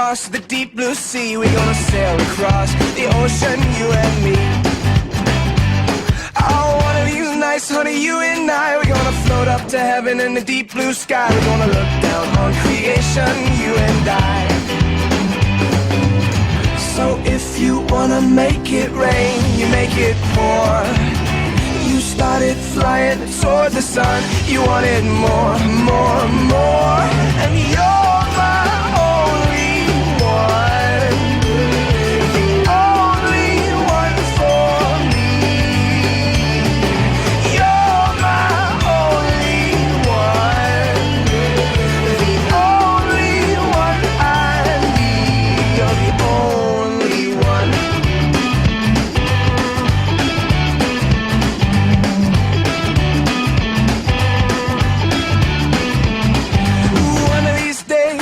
across the deep blue sea. We're gonna sail across the ocean, you and me. Oh, one of these nights, honey, you and I, we're gonna float up to heaven in the deep blue sky. We're gonna look down on creation, you and I. So if you wanna make it rain, you make it pour. You started flying toward the sun. You wanted more, more, more. And you're my only one, the only one for me. You're my only one, the only one I need. You're the only one.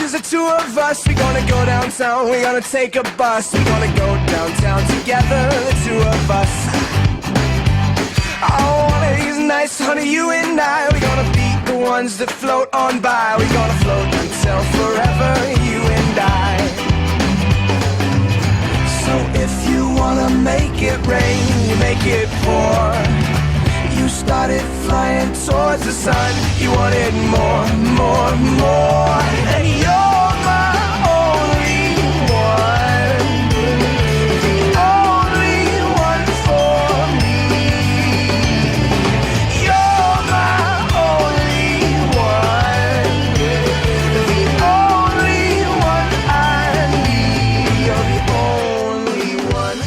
The two of us, we're gonna go downtown, we're gonna take a bus, we're gonna go downtown together, the two of us. Oh, one of these nights, honey, you and I, we're gonna be the ones that float on by. We're gonna float until forever, you and I. So if you wanna make it rain, you make it pour. You started flying towards the sun. You wanted more, more, more. And you're my only one, the only one for me. You're my only one, the only one I need. You're the only one.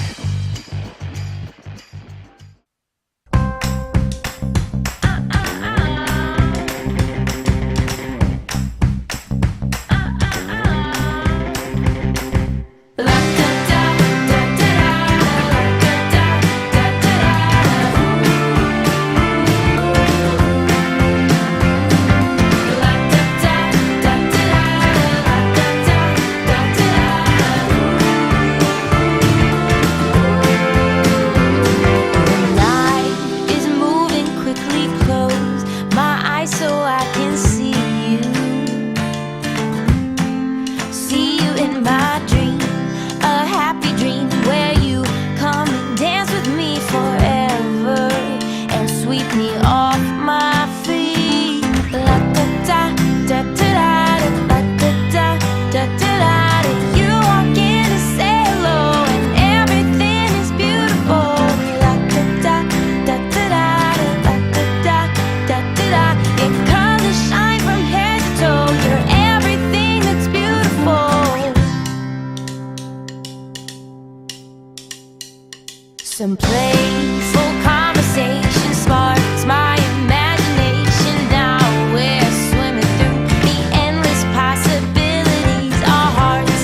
Some playful conversation sparks my imagination. Now we're swimming through the endless possibilities. Our hearts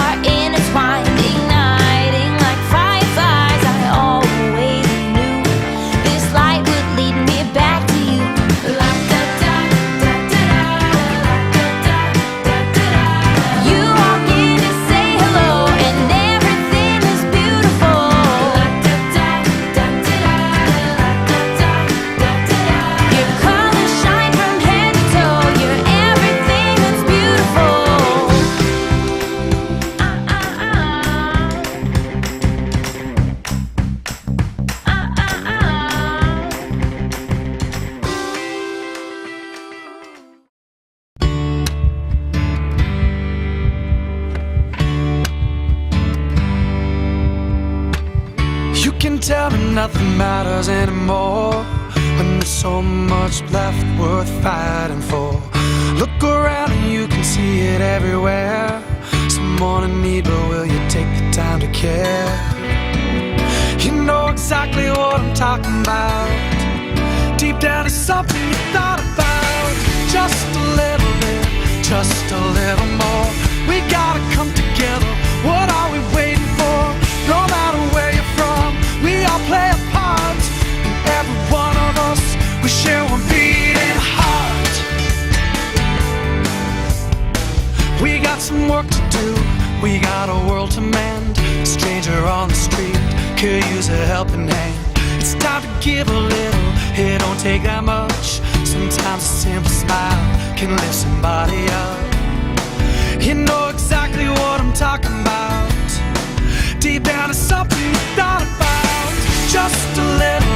are intertwined, igniting like fireflies. I always knew this light would lead me back to you. La da da da da da da da da. You walk in and say hello, and everything is beautiful. Your colors shine from head to toe. You're everything that's beautiful. You can tell me nothing matters anymore when there's so much left worth fighting for. Look around and you can see it everywhere. Someone in need, but will you take the time to care? You know exactly what I'm talking about. Deep down is something you thought about. Just a little bit, just a little more. We gotta come together. What are we waiting for? No matter where you're from, we all play a part. And every one of us, we share one beating heart. We got some work to do, we got a world to mend. A stranger on the street could use a helping hand. It's time to give a little, it don't take that much. Sometimes a simple smile can lift somebody up. You know exactly what I'm talking about. Deep down is something you thought about. Just a little